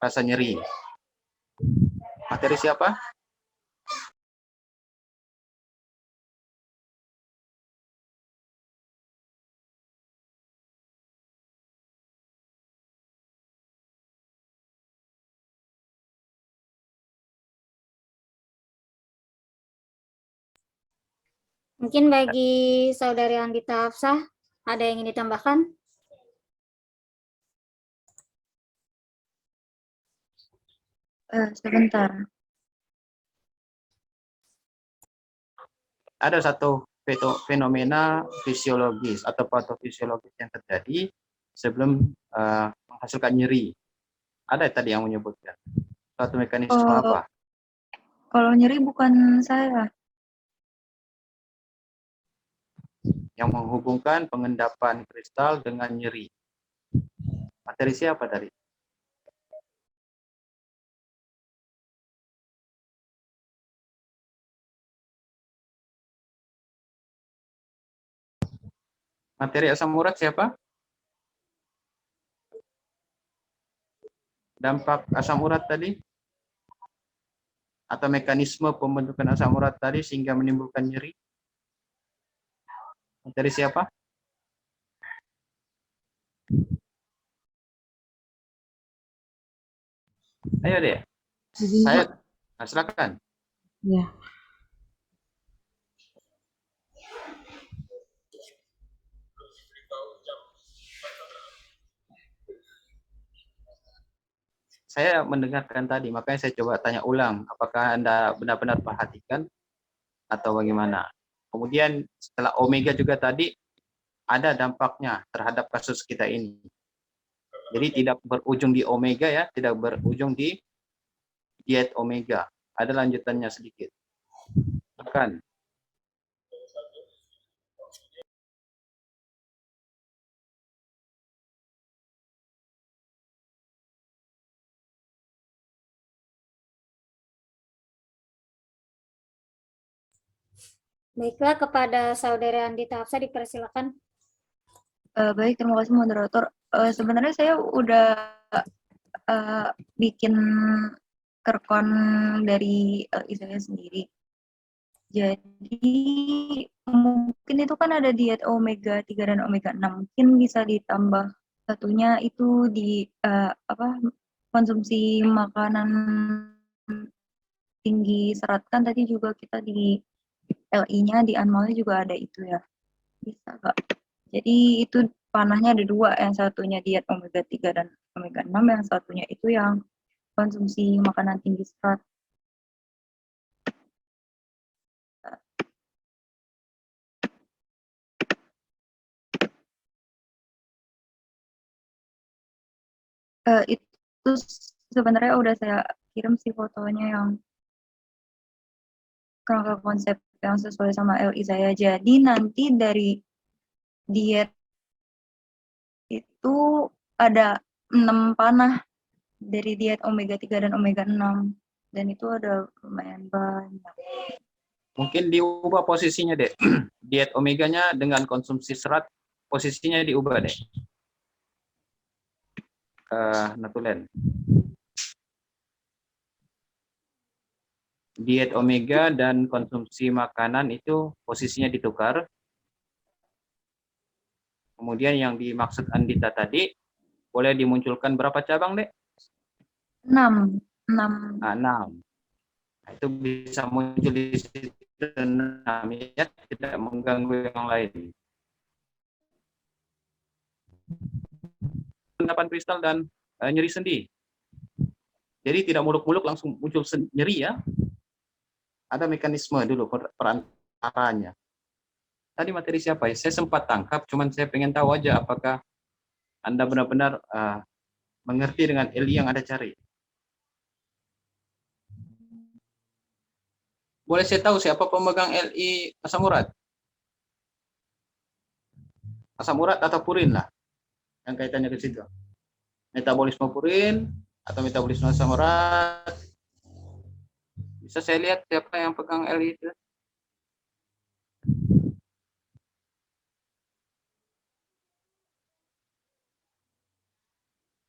rasa nyeri. Materi siapa? Mungkin bagi Saudari Andita Hafsah, ada yang ingin ditambahkan? Sebentar. Ada satu fenomena fisiologis atau patofisiologis yang terjadi sebelum menghasilkan nyeri. Ada tadi yang menyebutkan. Satu mekanisme apa? Kalau nyeri bukan saya. Yang menghubungkan pengendapan kristal dengan nyeri. Materi siapa tadi? Materi asam urat siapa? Dampak asam urat tadi? Atau mekanisme pembentukan asam urat tadi sehingga menimbulkan nyeri? Materi siapa? Ayo deh. Saya silakan. Ya. Saya mendengarkan tadi, makanya saya coba tanya ulang, apakah Anda benar-benar perhatikan atau bagaimana. Kemudian setelah omega juga tadi, ada dampaknya terhadap kasus kita ini. Jadi tidak berujung di omega ya, tidak berujung di diet omega. Ada lanjutannya sedikit. Silakan. Baiklah, kepada Saudari Andita Hafsah dipersilakan. Baik, terima kasih moderator. Sebenarnya saya udah bikin kerkon dari saya sendiri. Jadi mungkin itu kan ada diet omega 3 dan omega 6. Mungkin bisa ditambah satunya itu di konsumsi makanan tinggi serat, kan tadi juga kita di LI-nya di animalnya juga ada itu ya. Bisa Kak. Jadi itu panahnya ada dua, yang satunya diet omega 3 dan omega 6, yang satunya itu yang konsumsi makanan tinggi serat. Itu sebenarnya udah saya kirim sih fotonya yang kerangka konsep yang sesuai sama LI saya. Jadi nanti dari diet itu ada 6 panah dari diet omega 3 dan omega 6. Dan itu ada lumayan banyak. Mungkin diubah posisinya deh. Diet omeganya dengan konsumsi serat, posisinya diubah deh. Natulen. Diet omega dan konsumsi makanan itu posisinya ditukar. Kemudian yang dimaksud Andita tadi, boleh dimunculkan berapa cabang, Dek? 6. 6. Nah, 6. Nah, itu bisa muncul di situ 6 ya, tidak mengganggu yang lain. Endapan kristal dan nyeri sendi. Jadi tidak muluk-muluk langsung muncul nyeri ya. Ada mekanisme dulu perantaranya. Tadi materi siapa ya? Saya sempat tangkap, cuman saya pengen tahu aja apakah Anda benar-benar mengerti dengan LI yang Anda cari. Boleh saya tahu siapa pemegang LI asam urat? Asam urat atau purin lah, yang kaitannya ke situ. Metabolisme purin atau metabolisme asam urat. Bisa saya lihat siapa yang pegang LI itu?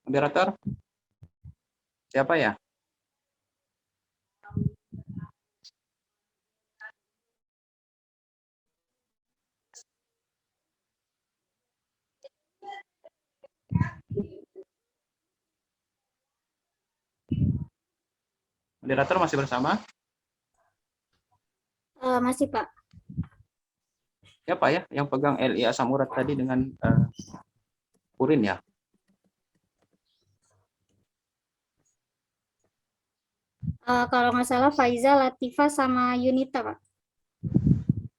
Moderator? Siapa ya? Moderator masih bersama? Masih Pak. Siapa ya yang pegang LI asam urat tadi dengan urin ya? Kalau nggak salah Faiza, Latifa, sama Yunita Pak.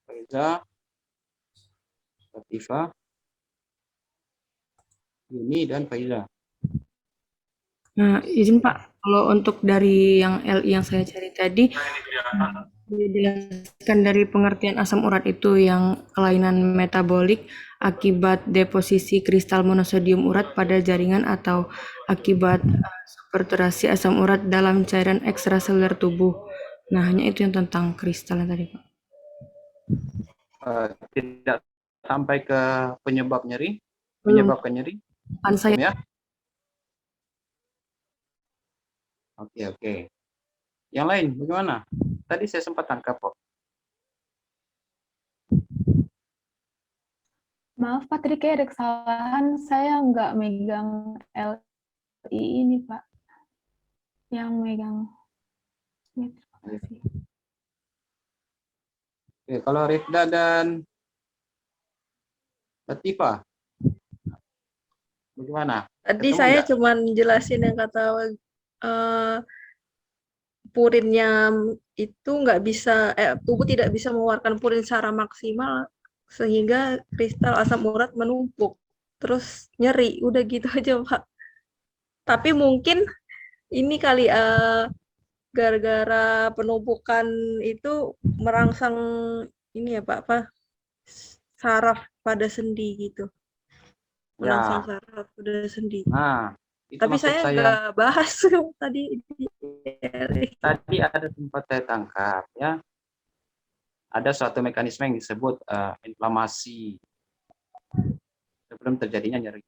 Reza, Latifa, Yuni, dan Faiza. Nah, izin Pak, kalau untuk dari yang LI yang saya cari tadi, dijelaskan dari pengertian asam urat itu yang kelainan metabolik akibat deposisi kristal monosodium urat pada jaringan atau akibat superturasi asam urat dalam cairan ekstraseluler tubuh. Nah, hanya itu yang tentang kristal yang tadi Pak. Tidak sampai ke penyebab nyeri, Belum, menyebabkan nyeri, kan saya ya? Oke. Yang lain bagaimana? Tadi saya sempat tangkap kok. Maaf Pak, tadi kayak ada kesalahan. Saya nggak megang LI ini Pak. Yang megang. Ya, terima kasih. Oke, kalau Rifda dan Latifa, bagaimana? Tadi Ketemu saya nggak? cuma jelasin yang kata eh, purinnya itu nggak bisa, tubuh tidak bisa mengeluarkan purin secara maksimal sehingga kristal asam urat menumpuk, terus nyeri, udah gitu aja Pak. Tapi mungkin ini kali gara-gara penumpukan itu merangsang ini ya Pak, apa saraf pada sendi gitu, merangsang Ya, saraf pada sendi. nah itu Tapi maksud saya saya. nggak bahas tadi di Tadi ada tempat saya tangkap, ya. Ada suatu mekanisme yang disebut inflamasi sebelum terjadinya nyeri.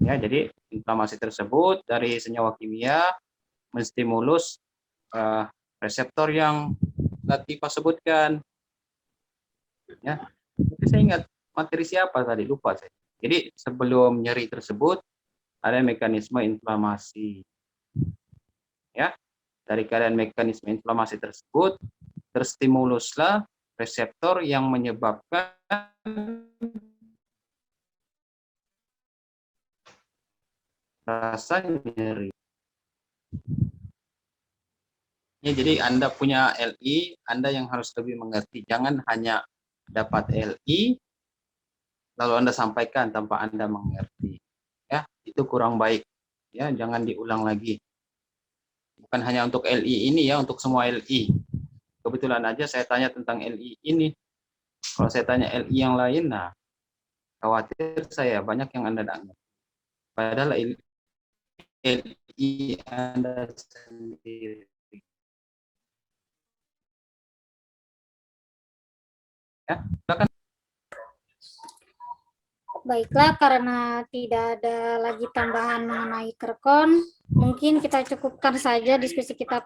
Ya, jadi inflamasi tersebut dari senyawa kimia menstimulus reseptor yang Latifah sebutkan. Ya, tapi saya ingat materi siapa tadi, lupa saya. Jadi sebelum nyeri tersebut ada mekanisme inflamasi. Ya, dari keadaan mekanisme inflamasi tersebut terstimuluslah reseptor yang menyebabkan rasa nyeri. Ya, jadi Anda punya LI, Anda yang harus lebih mengerti. Jangan hanya dapat LI, lalu Anda sampaikan tanpa Anda mengerti. Ya, itu kurang baik. Ya, jangan diulang lagi. Bukan hanya untuk LI ini ya, untuk semua LI. Kebetulan aja saya tanya tentang LI ini. Kalau saya tanya LI yang lain, nah khawatir saya banyak yang Anda tidak ngerti. Padahal LI Anda sendiri. Ya, silakan. Baiklah, karena tidak ada lagi tambahan mengenai KERKON, mungkin kita cukupkan saja diskusi kita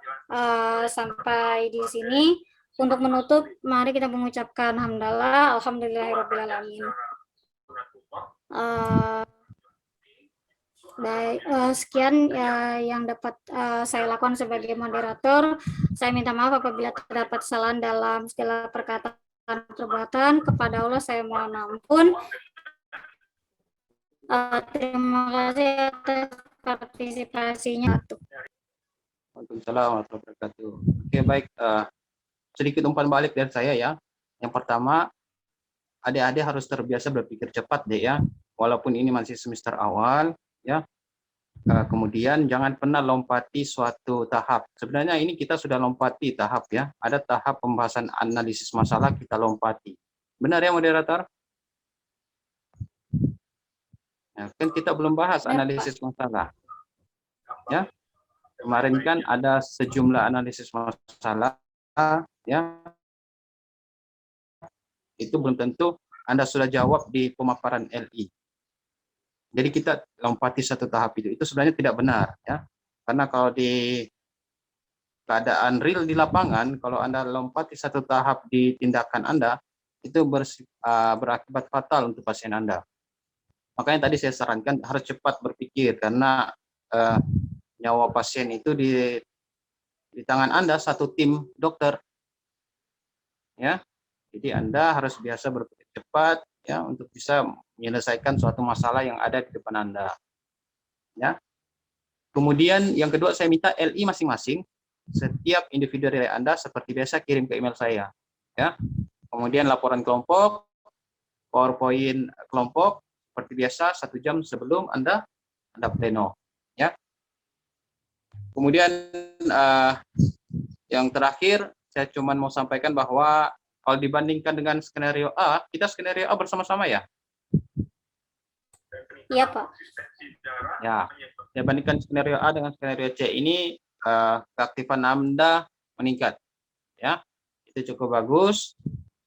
sampai di sini. Untuk menutup, mari kita mengucapkan hamdalah, alhamdulillahirrahmanirrahim. Sekian yang dapat saya lakukan sebagai moderator. Saya minta maaf apabila terdapat kesalahan dalam segala perkataan perbuatan. Kepada Allah saya mohon ampun. Terima kasih atas partisipasinya. Waalaikumsalam warahmatullahi wabarakatuh. Oke, baik. Sedikit umpan balik dari saya ya. Yang pertama, adik-adik harus terbiasa berpikir cepat deh ya. Walaupun ini masih semester awal ya. Kemudian jangan pernah lompati suatu tahap. Sebenarnya ini kita sudah lompati tahap ya. Ada tahap pembahasan analisis masalah kita lompati. Benar ya moderator? Nah, kan kita belum bahas analisis masalah. Ya. Kemarin kan ada sejumlah analisis masalah ya. Itu belum tentu Anda sudah jawab di pemaparan LI. Jadi kita lompati satu tahap itu sebenarnya tidak benar ya. Karena kalau di keadaan real di lapangan, kalau Anda lompati satu tahap di tindakan Anda, itu berakibat fatal untuk pasien Anda. Makanya tadi saya sarankan harus cepat berpikir, karena nyawa pasien itu di tangan Anda, satu tim dokter. Ya, jadi Anda harus biasa berpikir cepat ya untuk bisa menyelesaikan suatu masalah yang ada di depan Anda. Ya. Kemudian yang kedua, saya minta LI masing-masing. Setiap individu dari Anda seperti biasa kirim ke email saya. Ya. Kemudian laporan kelompok, PowerPoint kelompok seperti biasa 1 jam sebelum Anda pleno. Ya. Kemudian yang terakhir, saya cuma mau sampaikan bahwa kalau dibandingkan dengan skenario A, kita skenario A bersama-sama ya. Iya, Pak. Ya, saya bandingkan skenario A dengan skenario C ini, keaktifan Anda meningkat. Ya, itu cukup bagus.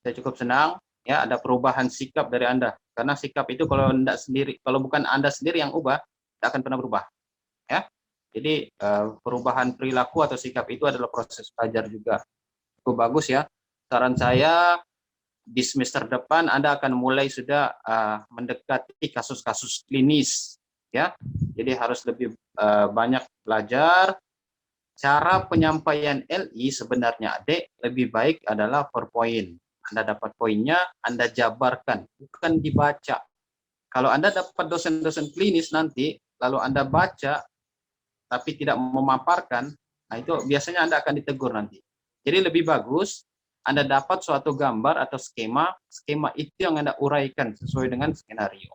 Saya cukup senang. Ya, ada perubahan sikap dari Anda. Karena sikap itu kalau bukan Anda sendiri yang ubah, tidak akan pernah berubah. Ya, jadi perubahan perilaku atau sikap itu adalah proses belajar juga. Cukup bagus ya. Saran saya, di semester depan Anda akan mulai sudah mendekati kasus-kasus klinis, ya. Jadi harus lebih banyak belajar. Cara penyampaian LI sebenarnya Adik lebih baik adalah PowerPoint. Anda dapat poinnya, Anda jabarkan, bukan dibaca. Kalau Anda dapat dosen-dosen klinis nanti, lalu Anda baca tapi tidak memaparkan, nah itu biasanya Anda akan ditegur nanti. Jadi lebih bagus Anda dapat suatu gambar atau skema itu yang Anda uraikan sesuai dengan skenario.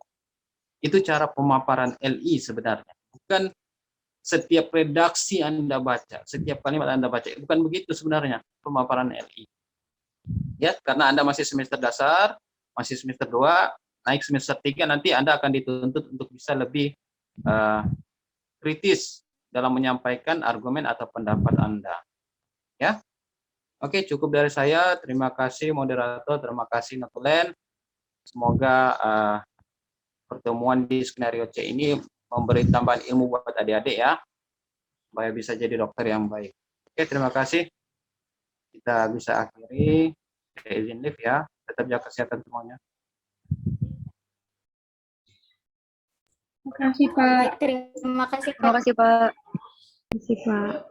Itu cara pemaparan LI sebenarnya. Bukan setiap redaksi Anda baca, setiap kalimat Anda baca. Bukan begitu sebenarnya pemaparan LI. Ya, karena Anda masih semester dasar, masih semester 2, naik semester 3, nanti Anda akan dituntut untuk bisa lebih kritis dalam menyampaikan argumen atau pendapat Anda. Ya. Oke, cukup dari saya. Terima kasih moderator, terima kasih Notulen. Semoga pertemuan di skenario C ini memberi tambahan ilmu buat adik-adik ya, supaya bisa jadi dokter yang baik. Oke, terima kasih. Kita bisa akhiri. Saya izin live ya. Tetap jaga kesehatan semuanya. Terima kasih, Pak. Terima kasih, Pak. Terima kasih, Pak. Terima kasih, Pak.